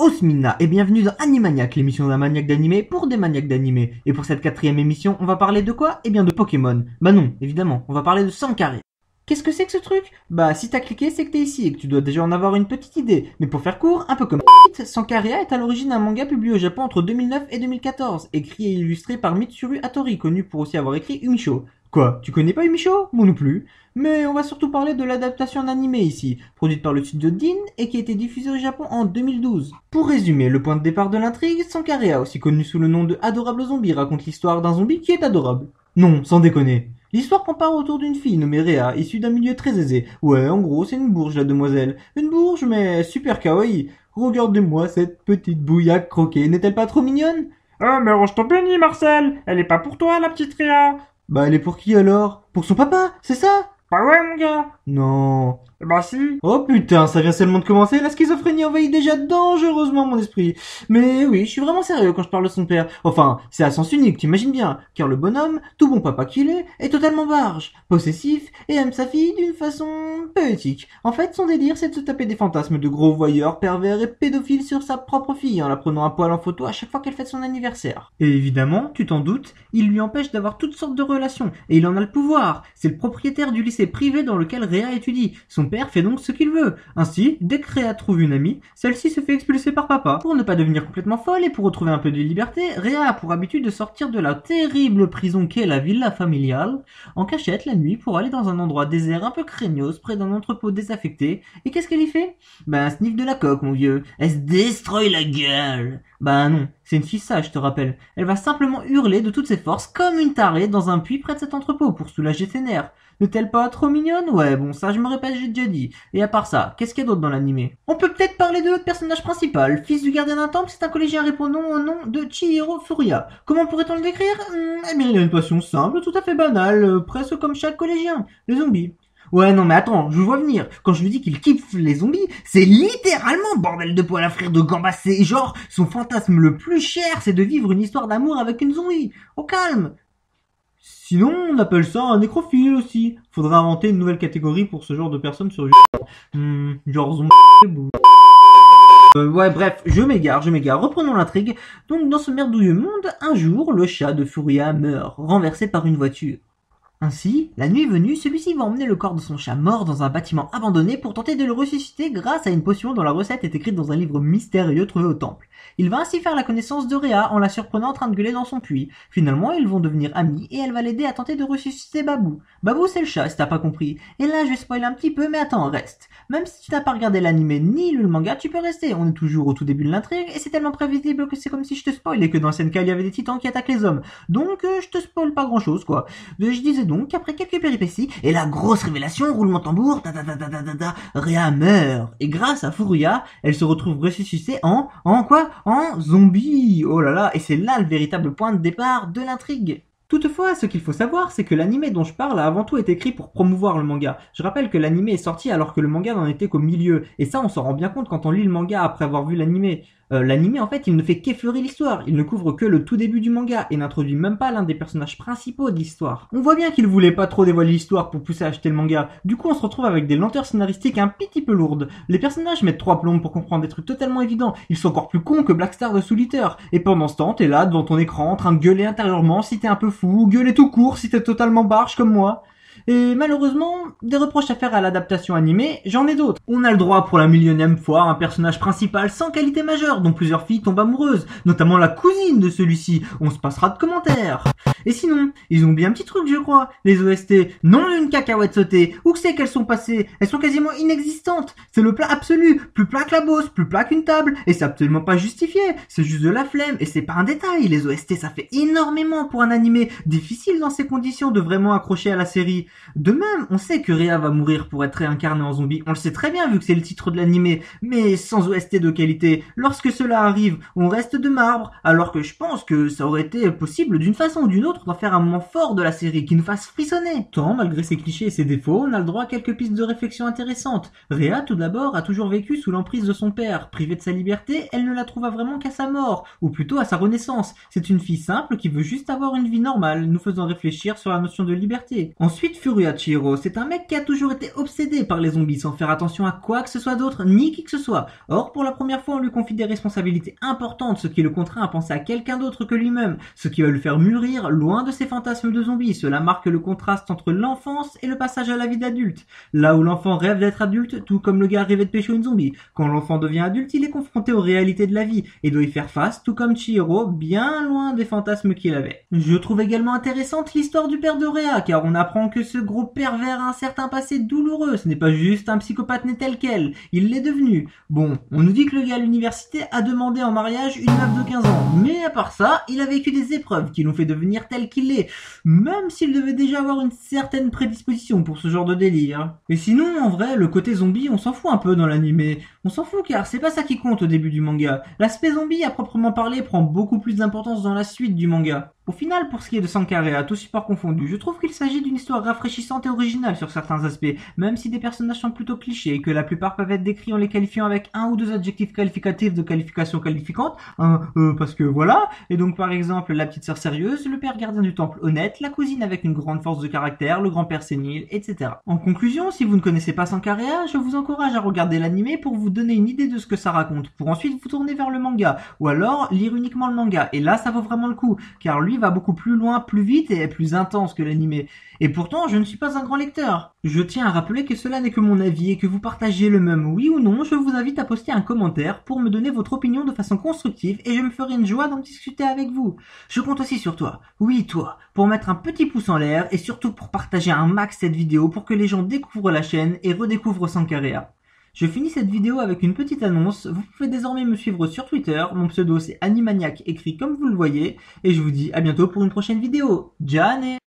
Osmina et bienvenue dans Animaniac, l'émission d'un maniaque d'animé pour des maniaques d'animé. Et pour cette 4e émission, on va parler de quoi? Eh bien de Pokémon. Bah non, évidemment, on va parler de Sankarea. Qu'est-ce que c'est que ce truc? Bah si t'as cliqué, c'est que t'es ici et que tu dois déjà en avoir une petite idée. Mais pour faire court, un peu comme Sankarea est à l'origine d'un manga publié au Japon entre 2009 et 2014, écrit et illustré par Mitsuru Hattori, connu pour aussi avoir écrit Umisho. Quoi? Tu connais pas Umisho? Moi non plus. Mais on va surtout parler de l'adaptation en animé ici, produite par le studio Deen et qui a été diffusée au Japon en 2012. Pour résumer le point de départ de l'intrigue, Sankarea, aussi connu sous le nom de Adorable Zombie, raconte l'histoire d'un zombie qui est adorable. Non, sans déconner. L'histoire prend part autour d'une fille nommée Rhea, issue d'un milieu très aisé. Ouais, en gros, c'est une bourge la demoiselle. Une bourge, mais super kawaii. Regardez-moi cette petite bouillaque croquée, n'est-elle pas trop mignonne? Oh, mais range ton pénis, Marcel. Elle est pas pour toi, la petite Rhea. Bah elle est pour qui alors? Pour son papa, c'est ça? Bah ouais, mon gars. Non. Bah si. Oh putain, ça vient seulement de commencer, la schizophrénie envahit déjà dangereusement mon esprit. Mais oui, je suis vraiment sérieux quand je parle de son père. Enfin, c'est à sens unique, t'imagines bien, car le bonhomme, tout bon papa qu'il est totalement barge, possessif, et aime sa fille d'une façon poétique. En fait, son délire, c'est de se taper des fantasmes de gros voyeurs, pervers et pédophiles sur sa propre fille, en la prenant à poil en photo à chaque fois qu'elle fête son anniversaire. Et évidemment, tu t'en doutes, il lui empêche d'avoir toutes sortes de relations, et il en a le pouvoir. C'est le propriétaire du lycée privé dans lequel Rhea étudie. Son père fait donc ce qu'il veut. Ainsi, dès que Rhea trouve une amie, celle-ci se fait expulser par papa. Pour ne pas devenir complètement folle et pour retrouver un peu de liberté, Rhea a pour habitude de sortir de la terrible prison qu'est la villa familiale en cachette la nuit pour aller dans un endroit désert un peu craignos près d'un entrepôt désaffecté. Et qu'est-ce qu'elle y fait? Ben, sniff de la coque, mon vieux. Elle se destroy la gueule. Ben non, c'est une fille sage, je te rappelle. Elle va simplement hurler de toutes ses forces comme une tarée dans un puits près de cet entrepôt pour soulager ses nerfs. N'est-elle pas trop mignonne? Ouais, bon, ça je me répète, j'ai déjà dit. Et à part ça, qu'est-ce qu'il y a d'autre dans l'animé? On peut peut-être parler de notre personnage principal. Fils du gardien d'un temple, c'est un collégien répondant au nom de Chihiro Furuya. Comment pourrait-on le décrire? Eh bien, il a une passion simple, tout à fait banale, presque comme chaque collégien, les zombies. Ouais, non mais attends, je vous vois venir. Quand je lui dis qu'il kiffe les zombies, c'est littéralement bordel de poil à frire de gambassé. Genre, son fantasme le plus cher, c'est de vivre une histoire d'amour avec une zombie. Au calme. Sinon, on appelle ça un nécrophile aussi. Faudra inventer une nouvelle catégorie pour ce genre de personnes sur YouTube. Genre zombie ou... ouais, bref, je m'égare. Reprenons l'intrigue. Donc, dans ce merdouilleux monde, un jour, le chat de Furia meurt, renversé par une voiture. Ainsi, la nuit venue, celui-ci va emmener le corps de son chat mort dans un bâtiment abandonné pour tenter de le ressusciter grâce à une potion dont la recette est écrite dans un livre mystérieux trouvé au temple. Il va ainsi faire la connaissance de Rhea en la surprenant en train de gueuler dans son puits. Finalement, ils vont devenir amis et elle va l'aider à tenter de ressusciter Babou. Babou, c'est le chat, si t'as pas compris. Et là, je vais spoiler un petit peu, mais attends, reste. Même si tu n'as pas regardé l'anime ni lu le manga, tu peux rester. On est toujours au tout début de l'intrigue et c'est tellement prévisible que c'est comme si je te spoilais que dans SNK il y avait des titans qui attaquent les hommes. Donc, je te spoil pas grand-chose, quoi. Je disais donc qu'après quelques péripéties et la grosse révélation, roulement de tambour, Rhea meurt. Et grâce à Furuya, elle se retrouve ressuscitée en zombie. Oh là là, et c'est là le véritable point de départ de l'intrigue. Toutefois, ce qu'il faut savoir, c'est que l'anime dont je parle a avant tout été écrit pour promouvoir le manga. Je rappelle que l'anime est sorti alors que le manga n'en était qu'au milieu, et ça on s'en rend bien compte quand on lit le manga après avoir vu l'anime. L'anime en fait il ne fait qu'effleurer l'histoire, il ne couvre que le tout début du manga et n'introduit même pas l'un des personnages principaux de l'histoire. On voit bien qu'il voulait pas trop dévoiler l'histoire pour pousser à acheter le manga, du coup on se retrouve avec des lenteurs scénaristiques un petit peu lourdes. Les personnages mettent 3 plombes pour comprendre des trucs totalement évidents, ils sont encore plus cons que Blackstar de Soul Eater, et pendant ce temps t'es là devant ton écran en train de gueuler intérieurement si t'es un peu fou, gueuler tout court si t'es totalement barge comme moi. Et malheureusement, des reproches à faire à l'adaptation animée, j'en ai d'autres. On a le droit pour la millionième fois à un personnage principal sans qualité majeure, dont plusieurs filles tombent amoureuses, notamment la cousine de celui-ci, on se passera de commentaires. Et sinon, ils ont oublié un petit truc je crois, les OST, non une cacahuète sautée, où que c'est qu'elles sont passées? Elles sont quasiment inexistantes, c'est le plat absolu, plus plat que la bosse, plus plat qu'une table, et c'est absolument pas justifié, c'est juste de la flemme, et c'est pas un détail, les OST ça fait énormément pour un animé, difficile dans ces conditions de vraiment accrocher à la série. De même, on sait que Rhea va mourir pour être réincarnée en zombie, on le sait très bien vu que c'est le titre de l'animé, mais sans OST de qualité, lorsque cela arrive, on reste de marbre, alors que je pense que ça aurait été possible d'une façon ou d'une autre d'en faire un moment fort de la série qui nous fasse frissonner. Tant, malgré ses clichés et ses défauts, on a le droit à quelques pistes de réflexion intéressantes. Rhea, tout d'abord, a toujours vécu sous l'emprise de son père. Privée de sa liberté, elle ne la trouva vraiment qu'à sa mort, ou plutôt à sa renaissance. C'est une fille simple qui veut juste avoir une vie normale, nous faisant réfléchir sur la notion de liberté. Ensuite, Ensuite, Furuya Chihiro, c'est un mec qui a toujours été obsédé par les zombies sans faire attention à quoi que ce soit d'autre, ni qui que ce soit. Or, pour la première fois, on lui confie des responsabilités importantes, ce qui le contraint à penser à quelqu'un d'autre que lui-même, ce qui va le faire mûrir loin de ses fantasmes de zombies. Cela marque le contraste entre l'enfance et le passage à la vie d'adulte. Là où l'enfant rêve d'être adulte, tout comme le gars rêvait de pêcher une zombie. Quand l'enfant devient adulte, il est confronté aux réalités de la vie et doit y faire face, tout comme Chihiro, bien loin des fantasmes qu'il avait. Je trouve également intéressante l'histoire du père de Rhea, car on apprend que ce gros pervers a un certain passé douloureux. Ce n'est pas juste un psychopathe né tel quel, il l'est devenu. Bon, on nous dit que le gars à l'université a demandé en mariage une meuf de 15 ans, mais à part ça, il a vécu des épreuves qui l'ont fait devenir tel qu'il est, même s'il devait déjà avoir une certaine prédisposition pour ce genre de délire. Et sinon, en vrai, le côté zombie, on s'en fout un peu dans l'animé. On s'en fout car c'est pas ça qui compte au début du manga. L'aspect zombie à proprement parler prend beaucoup plus d'importance dans la suite du manga. Au final, pour ce qui est de Sankarea, tout support confondu, je trouve qu'il s'agit d'une histoire rafraîchissante et originale sur certains aspects, même si des personnages sont plutôt clichés et que la plupart peuvent être décrits en les qualifiant avec un ou deux adjectifs qualificatifs de qualification qualificante, parce que voilà, et donc par exemple la petite sœur sérieuse, le père gardien du temple honnête, la cousine avec une grande force de caractère, le grand-père sénile, etc. En conclusion, si vous ne connaissez pas Sankarea, je vous encourage à regarder l'animé pour vous donner une idée de ce que ça raconte, pour ensuite vous tourner vers le manga, ou alors lire uniquement le manga, et là ça vaut vraiment le coup, car lui va beaucoup plus loin, plus vite et est plus intense que l'animé. Et pourtant, je ne suis pas un grand lecteur. Je tiens à rappeler que cela n'est que mon avis et que vous partagez le même oui ou non, je vous invite à poster un commentaire pour me donner votre opinion de façon constructive et je me ferai une joie d'en discuter avec vous. Je compte aussi sur toi, oui toi, pour mettre un petit pouce en l'air et surtout pour partager un max cette vidéo pour que les gens découvrent la chaîne et redécouvrent Sankarea. Je finis cette vidéo avec une petite annonce, vous pouvez désormais me suivre sur Twitter, mon pseudo c'est Animaniac écrit comme vous le voyez, et je vous dis à bientôt pour une prochaine vidéo. Jane!